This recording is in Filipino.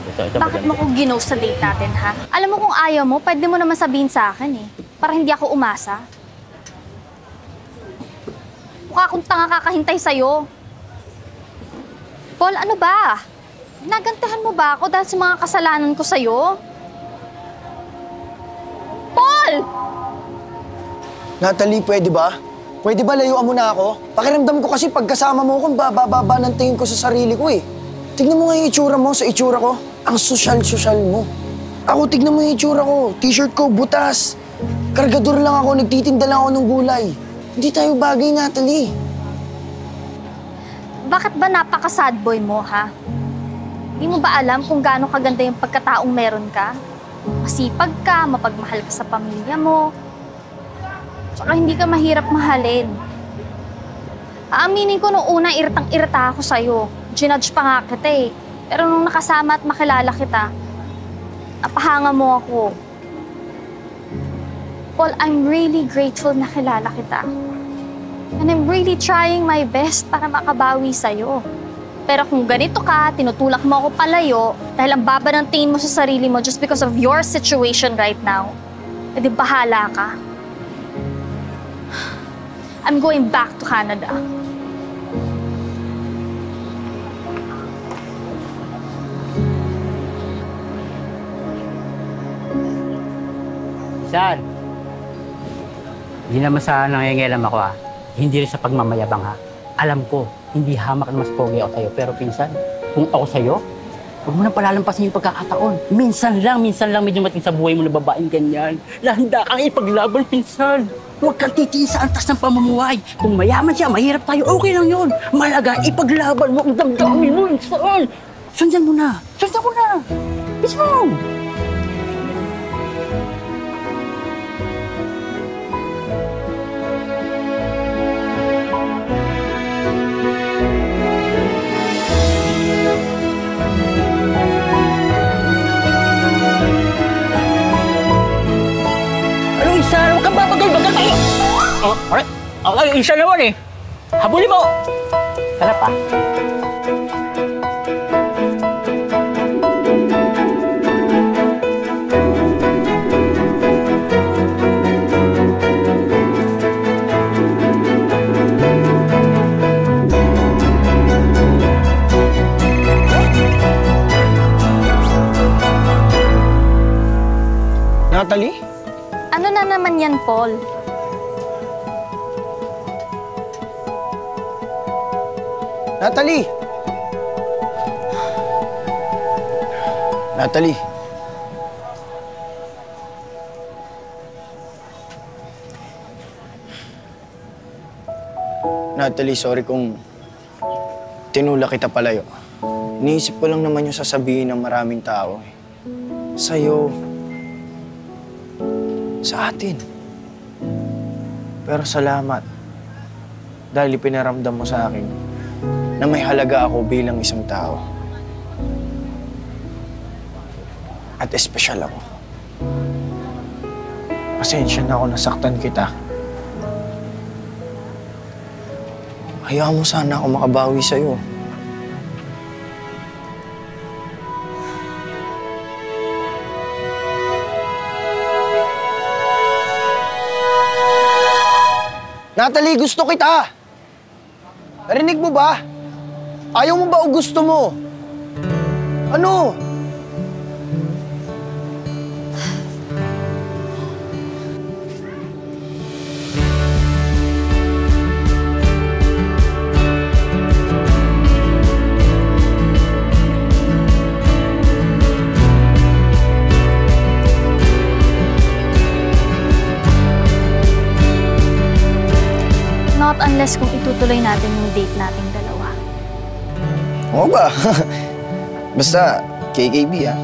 Ito, Bakit mo ko ginost sa date natin, ha? Alam mo kung ayaw mo, pwede mo naman sabihin sa akin, eh. Para hindi ako umasa. Mukha akong tanga kakahintay sa'yo. Paul, ano ba? Nagantahan mo ba ako dahil sa mga kasalanan ko sa'yo? Paul! Natalie, pwede ba? Pwede ba layuan mo na ako? Pakiramdam ko kasi pagkasama mo kung bababa ng tingin ko sa sarili ko eh. Tignan mo nga yung itsura mo sa itsura ko. Ang sosyal-sosyal mo. Ako, tignan mo yung itsura ko. T-shirt ko, butas. Kargador lang ako, nagtitinda lang ako ng gulay. Hindi tayo bagay, Natalie. Bakit ba napaka-sad boy mo, ha? Hindi mo ba alam kung gaano kaganda yung pagkataong meron ka? Masipag ka, mapagmahal ka sa pamilya mo. Tsaka hindi ka mahirap mahalin. Aaminin ko nung una, iritang-irita ako sa'yo. Ginudge pa nga kita eh. Pero nung nakasama at makilala kita, napahanga mo ako. Paul, I'm really grateful na kilala kita. And I'm really trying my best para makabawi sa'yo. Pero kung ganito ka, tinutulak mo ako palayo dahil ang baba ng tingin mo sa sarili mo just because of your situation right now, edi bahala ka. I'm going back to Canada. Saan? Hindi naman sa nangingialam ako ha. Hindi rin sa pagmamayabang ha. Alam ko, hindi hamak na mas pogi ako sa'yo. Pero pinsan, kung ako sa'yo, huwag mo nang palalampasin yung pagkakataon. Minsan lang medyo mating sa buhay mo na babaeng ganyan. Handa kang ipaglaban, pinsan. Huwag kang titiin sa antas ng pamumuhay. Kung mayaman siya, mahirap tayo, okay lang yun. Malaga, ipaglaban mo ang damdamin mo, pinsan. Sundan mo na. Sundan mo na. Bis mo. Huwag kang babagal-bagal tayo! Oh, alright. Okay, isa naman eh. Habulin mo! Tara pa. Natalie? Ano na naman yan, Paul? Natalie! Natalie. Natalie, sorry kung tinulak kita palayo. Iniisip ko lang naman yung sasabihin ng maraming tao. Sa'yo. Sa atin. Pero salamat. Dahil ipinaramdam mo sa akin na may halaga ako bilang isang tao. At espesyal ako. Pasensya na ako nasaktan kita. Hayaan mo sana ako makabawi sa'yo. Natalie, gusto kita! Narinig mo ba? Ayaw mo ba o gusto mo? Ano? Not unless kung itutuloy natin yung date nating dalawa. Oo ba? Basta, KKB ah.